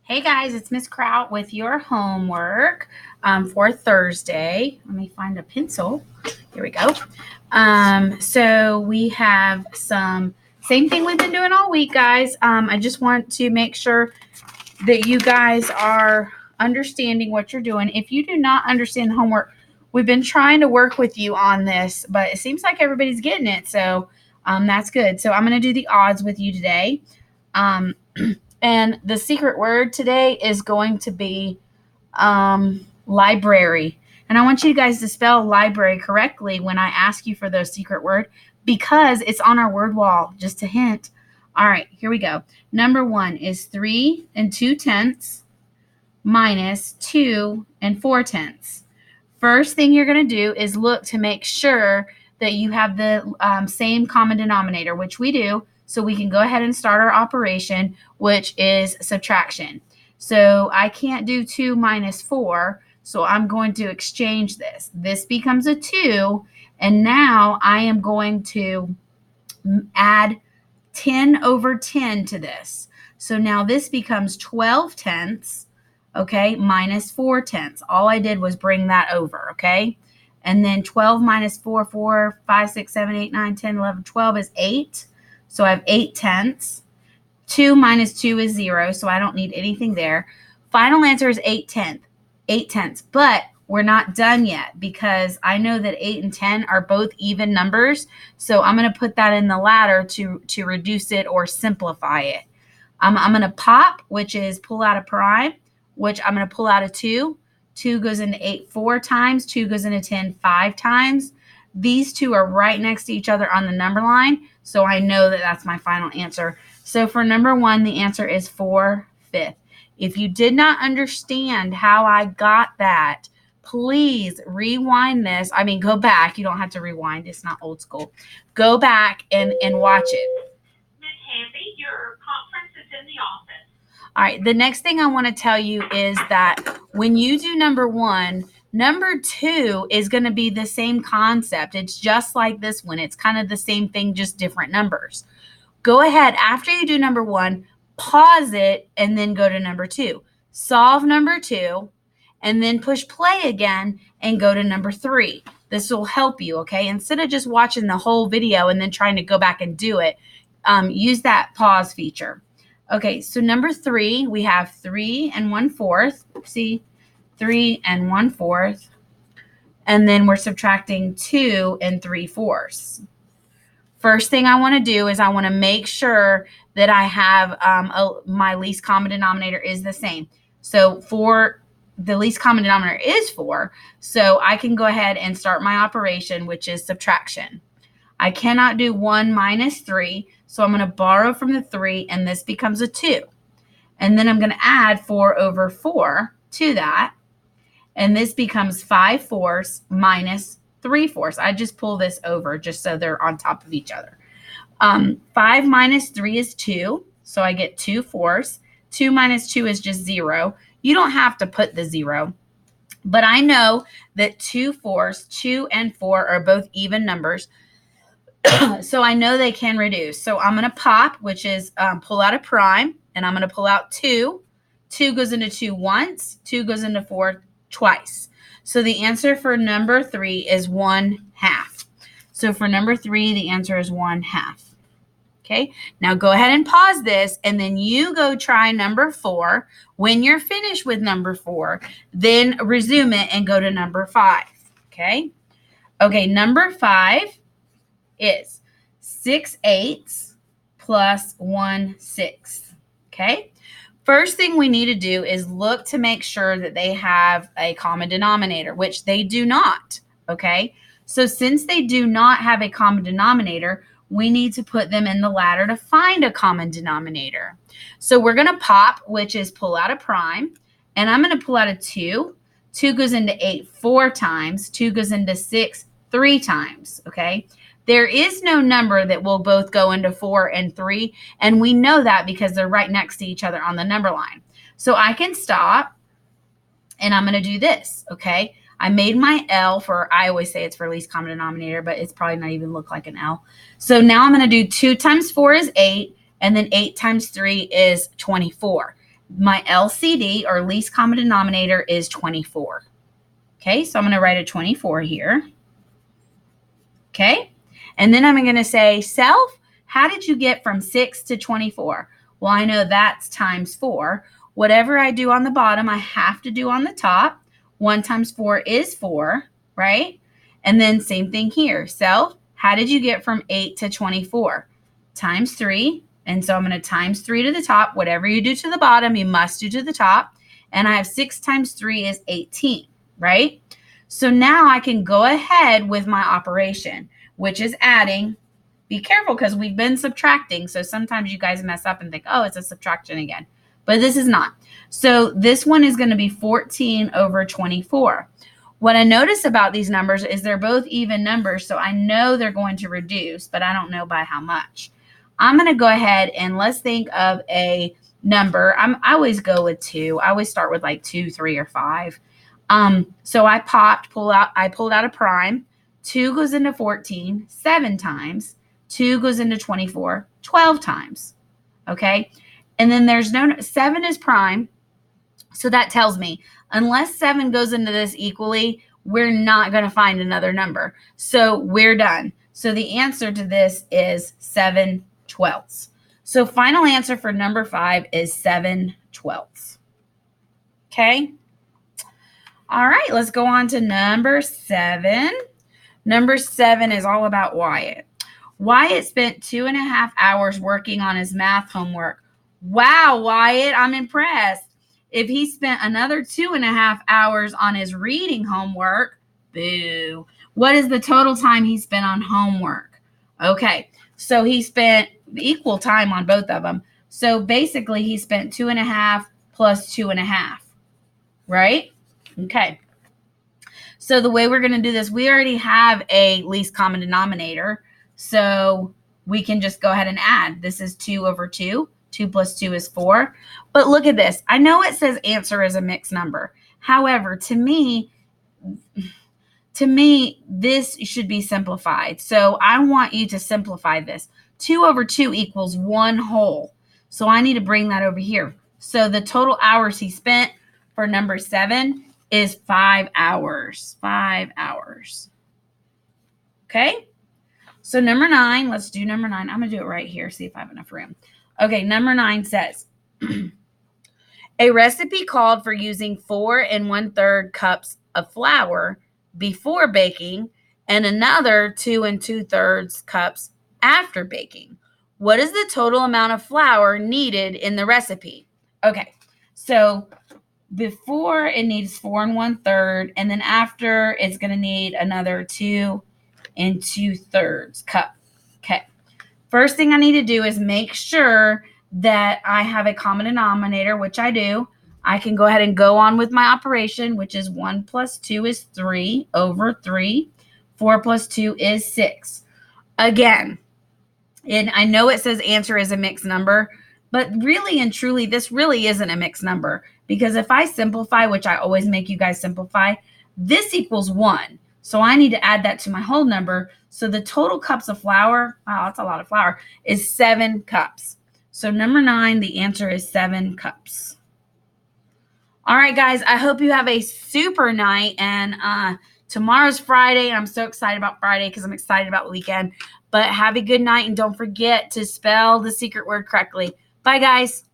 Hey guys, it's Miss Kraut with your homework for Thursday. Let me find a pencil. Here we go. So we have some same thing we've been doing all week, guys. I just want to make sure that you guys are understanding what you're doing. If you do not understand homework, we've been trying to work with you on this, but it seems like everybody's getting it. So that's good. So I'm going to do the odds with you today. And the secret word today is going to be library. And I want you guys to spell library correctly when I ask you for those secret word because it's on our word wall. Just a hint. All right, here we go. Number 1 is 3 2/10 minus 2 4/10. First thing you're going to do is look to make sure that you have the same common denominator, which we do. So we can go ahead and start our operation, which is subtraction. So I can't do 2 minus 4, so I'm going to exchange this. This becomes a 2, and now I am going to add 10 over 10 to this. So now this becomes 12/10, okay, minus 4/10. All I did was bring that over, okay? And then 12 minus 4, 4, 5, 6, 7, 8, 9, 10, 11, 12 is 8. So I have 8/10. 2 minus 2 is 0, so I don't need anything there. Final answer is 8/10. 8/10. But we're not done yet because I know that 8 and 10 are both even numbers. So I'm going to put that in the ladder to reduce it or simplify it. I'm going to pop, which is pull out a prime, which I'm going to pull out a 2. 2 goes into 8 4 times. 2 goes into 10 5 times. These two are right next to each other on the number line, so I know that that's my final answer. So for number 1, the answer is 4/5. If you did not understand how I got that, please rewind this. I mean, go back. You don't have to rewind. It's not old school. Go back and watch it. Miss Hamby, your conference is in the office. All right. The next thing I want to tell you is that when you do number 1, number 2 is going to be the same concept. It's just like this one. It's kind of the same thing, just different numbers. Go ahead, after you do number 1, pause it, and then go to number 2. Solve number 2, and then push play again and go to number 3. This will help you, okay? Instead of just watching the whole video and then trying to go back and do it, use that pause feature. Okay, so number 3, we have 3 1/4. See, 3 1/4. And then we're subtracting 2 3/4. First thing I want to do is I want to make sure that I have my least common denominator is the same. So for the least common denominator is 4, so I can go ahead and start my operation, which is subtraction. I cannot do 1 minus 3, so I'm going to borrow from the 3, and this becomes a 2. And then I'm going to add 4 over 4 to that, and this becomes 5/4 minus 3/4. I just pull this over just so they're on top of each other. 5 minus 3 is 2, so I get 2/4. 2 minus 2 is just 0. You don't have to put the 0, but I know that 2/4, 2 and 4 are both even numbers, so I know they can reduce. So I'm going to pop, which is pull out a prime, and I'm going to pull out 2. 2 goes into 2 once. 2 goes into 4 twice. So the answer for number 3 is 1/2. So for number 3, the answer is 1/2. Okay, now go ahead and pause this, and then you go try number 4. When you're finished with number 4, then resume it and go to number 5. Okay, number 5 is 6/8 plus 1/6. Okay, first thing we need to do is look to make sure that they have a common denominator, which they do not. Okay, so since they do not have a common denominator, we need to put them in the ladder to find a common denominator. So we're going to pop, which is pull out a prime, and I'm going to pull out a 2. 2 goes into 8 4 times. 2 goes into 6 3 times. Okay, there is no number that will both go into 4 and 3, and we know that because they're right next to each other on the number line. So I can stop, and I'm going to do this, okay? I made my L for, I always say it's for least common denominator, but it's probably not even look like an L. So now I'm going to do 2 times 4 is 8, and then 8 times 3 is 24. my LCD, or least common denominator, is 24. Okay, so I'm going to write a 24 here. Okay, and then I'm going to say, self, how did you get from 6 to 24? Well, I know that's times 4. Whatever I do on the bottom, I have to do on the top. 1 times 4 is 4, right? And then same thing here. Self, how did you get from 8 to 24? Times 3. And so I'm going to times 3 to the top. Whatever you do to the bottom, you must do to the top. And I have 6 times 3 is 18, right? So now I can go ahead with my operation, which is adding. Be careful because we've been subtracting. So sometimes you guys mess up and think, oh, it's a subtraction again. But this is not. So this one is going to be 14 over 24. What I notice about these numbers is they're both even numbers, so I know they're going to reduce, but I don't know by how much. I'm going to go ahead and let's think of a number. I always go with 2. I always start with like 2, 3, or 5. So I pulled out a prime. 2 goes into 14 7 times. 2 goes into 24 12 times. Okay? And then there's 7 is prime. So that tells me unless 7 goes into this equally, we're not going to find another number. So we're done. So the answer to this is 7/12. So final answer for number 5 is 7/12. Okay? All right, let's go on to number 7. Number 7 is all about Wyatt. Wyatt spent 2.5 hours working on his math homework. Wow, Wyatt, I'm impressed. If he spent another 2.5 hours on his reading homework, boo. What is the total time he spent on homework? Okay, so he spent equal time on both of them. So basically, he spent 2.5 plus 2.5, right? Okay. So the way we're going to do this, we already have a least common denominator. So we can just go ahead and add. This is 2 over 2. 2 plus 2 is 4. But look at this. I know it says answer is a mixed number. However, to me, this should be simplified. So I want you to simplify this. 2 over 2 equals 1 whole. So I need to bring that over here. So the total hours he spent for number 7 is 5 hours. 5 hours. Okay? So number 9, let's do number 9. I'm going to do it right here, see if I have enough room. Okay, number 9 says, a recipe called for using 4 1/3 cups of flour before baking and another 2 2/3 cups after baking. What is the total amount of flour needed in the recipe? Okay, so before it needs 4 1/3, and then after it's going to need another 2 2/3 cup. Okay. First thing I need to do is make sure that I have a common denominator, which I do. I can go ahead and go on with my operation, which is 1 plus 2 is 3 over 3. 4 plus 2 is 6. Again, and I know it says answer is a mixed number, but really and truly, this really isn't a mixed number, because if I simplify, which I always make you guys simplify, this equals 1. So I need to add that to my whole number. So the total cups of flour, wow, that's a lot of flour, is 7 cups. So number 9, the answer is 7 cups. All right, guys, I hope you have a super night. And tomorrow's Friday. I'm so excited about Friday because I'm excited about the weekend. But have a good night, and don't forget to spell the secret word correctly. Bye, guys.